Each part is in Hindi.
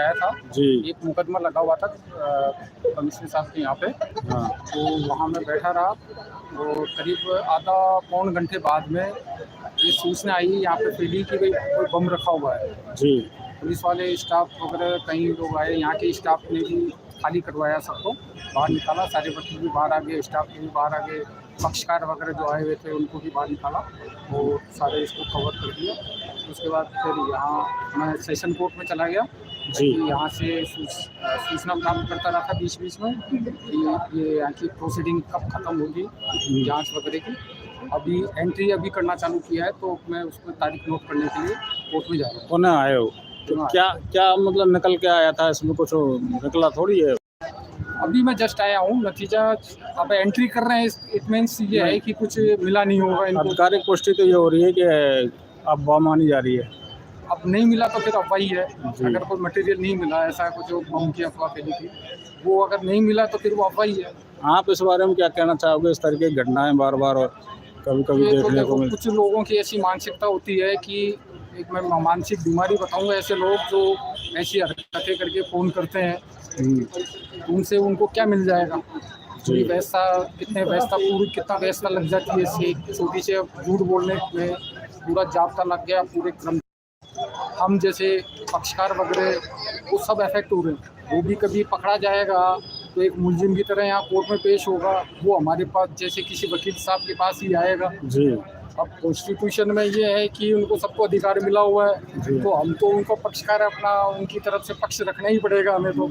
आया था। जी। एक मुकदमा लगा हुआ था कमिश्नर साहब के यहाँ पे। हाँ। तो वहाँ मैं बैठा रहा, वो करीब आधा पौन घंटे बाद में ये सूचना आई यहाँ पे फैली कि भाई कोई बम रखा हुआ है। जी। पुलिस वाले स्टाफ वगैरह कई लोग आए, यहाँ के स्टाफ ने भी खाली करवाया, सबको बाहर निकाला, सारे वकील भी बाहर आ गए, स्टाफ भी बाहर आ गए, पक्षकार वगैरह जो आए हुए थे उनको भी बाहर निकाला और सारे इसको कवर कर दिया। उसके बाद फिर यहाँ मैं सेशन कोर्ट में चला गया जी। यहाँ से सूचना प्राप्त करता रहा था बीच बीच में कि ये यहाँ की प्रोसीडिंग कब ख़त्म होगी जांच वगैरह की। अभी एंट्री अभी करना चालू किया है, तो मैं उसको तारीख नोट करने के लिए कोर्ट में जा रहा हूँ। पुनः आए हो तो क्या क्या मतलब निकल के आया था इसमें? कुछ निकला थोड़ी है। अभी मैं जस्ट आया हूँ, नतीजा अब एंट्री कर रहे हैं, इट मीन्स ये है कि कुछ मिला नहीं होगा इनको। आधिकारिक पुष्टि तो ये हो रही है कि अब बम मानी जा रही है। अब नहीं मिला तो फिर अफवाह ही है। अगर कोई मटेरियल नहीं मिला, ऐसा कुछ बम की अफवाह फैली थी, वो अगर नहीं मिला तो फिर वो अफवाह ही है। आप इस बारे में क्या कहना चाहोगे? इस तरह की घटनाएं बार बार और कभी कभी देखने को मिलती? कुछ लोगों की ऐसी मानसिकता होती है कि एक मैं मानसिक बीमारी बताऊंगा, ऐसे लोग जो ऐसी हरकतें करके फ़ोन करते हैं, उनसे उनको क्या मिल जाएगा? पूरी व्यवस्था कितना व्यवस्था लग जाती है इससे, छोटी से झूठ बोलने में पूरा जाब्ता लग गया, पूरे क्रम। हम जैसे पक्षकार वगैरह वो सब अफेक्ट हो रहे हैं। वो भी कभी पकड़ा जाएगा तो एक मुलजिम की तरह यहाँ कोर्ट में पेश होगा, वो हमारे पास जैसे किसी वकील साहब के पास ही आएगा जी। अब कॉन्स्टिट्यूशन में ये है कि उनको सबको अधिकार मिला हुआ है, तो हम तो उनको पक्षकार अपना उनकी तरफ से पक्ष रखना ही पड़ेगा हमें तो।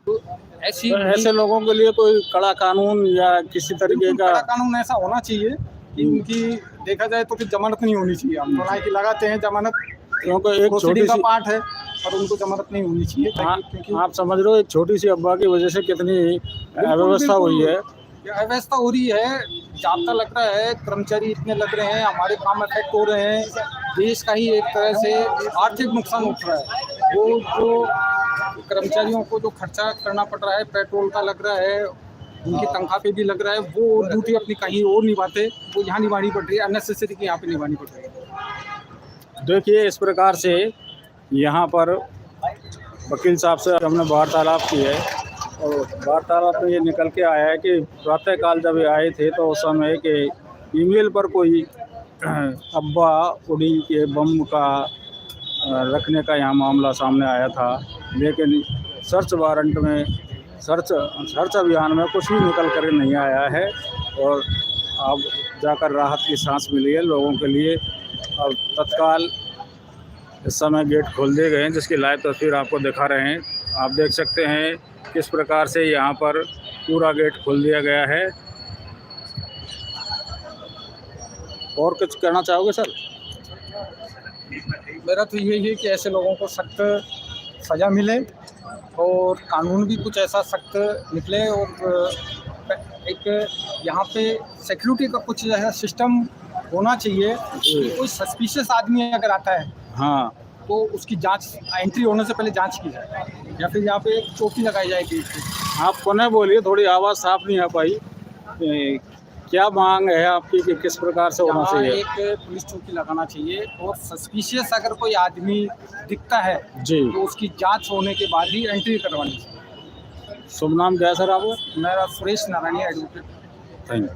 तो ऐसे लोगों के लिए कोई कड़ा कानून या किसी तरीके का कड़ा कानून ऐसा होना चाहिए कि उनकी देखा जाए तो फिर जमानत नहीं होनी चाहिए। हम तो की लगाते हैं जमानत, क्योंकि एक छोटी का सी पार्ट है, पर उनको जमानत नहीं होनी चाहिए। क्योंकि आप समझ रहे हो एक छोटी सी अफवाह की वजह से कितनी अव्यवस्था हुई है। अव्यवस्था हो रही है, जाब्ता लग रहा है, कर्मचारी इतने लग रहे हैं, हमारे काम अफेक्ट हो रहे हैं, देश का ही एक तरह से आर्थिक नुकसान उठ रहा है। वो जो कर्मचारियों को जो खर्चा करना पड़ रहा है, पेट्रोल का लग रहा है, उनकी तनख्वाह पे भी लग रहा है, वो ड्यूटी अपनी कहीं और निभाते, वो यहाँ निभानी पड़ रही है, अननेसेसरी की यहाँ पे निभानी पड़ रही है। देखिए इस प्रकार से यहाँ पर वकील साहब से हमने वार्तालाप की है और वार्तालाप में ये निकल के आया है कि प्रातःकाल जब ये आए थे तो उस समय के ईमेल पर कोई अफवाह उड़ी के बम का रखने का यहाँ मामला सामने आया था, लेकिन सर्च वारंट में सर्च अभियान में कुछ भी निकल कर नहीं आया है और अब जाकर राहत की सांस मिली है लोगों के लिए। अब तत्काल इस समय गेट खोल दिए गए हैं, जिसकी लाइव तस्वीर आपको दिखा रहे हैं। आप देख सकते हैं किस प्रकार से यहाँ पर पूरा गेट खोल दिया गया है। और कुछ कहना चाहोगे सर? मेरा तो यही है कि ऐसे लोगों को सख्त सज़ा मिले और कानून भी कुछ ऐसा सख्त निकले और एक यहाँ पे सिक्योरिटी का कुछ ऐसा सिस्टम होना चाहिए कि कोई सस्पिशियस आदमी अगर आता है हाँ तो उसकी जांच, एंट्री होने से पहले जांच की जाए, या फिर यहाँ पे एक चौकी लगाई जाएगी। आप पुनः बोलिए, थोड़ी आवाज़ साफ नहीं आ पाई। क्या मांग है आपकी कि किस प्रकार से होना चाहिए? एक पुलिस चौकी लगाना चाहिए और सस्पिशियस अगर कोई आदमी दिखता है जी तो उसकी जांच होने के बाद ही एंट्री करवानी चाहिए। शुभ नाम क्या है सर आपका? मेरा Suresh Narayani, advocate. Thank you.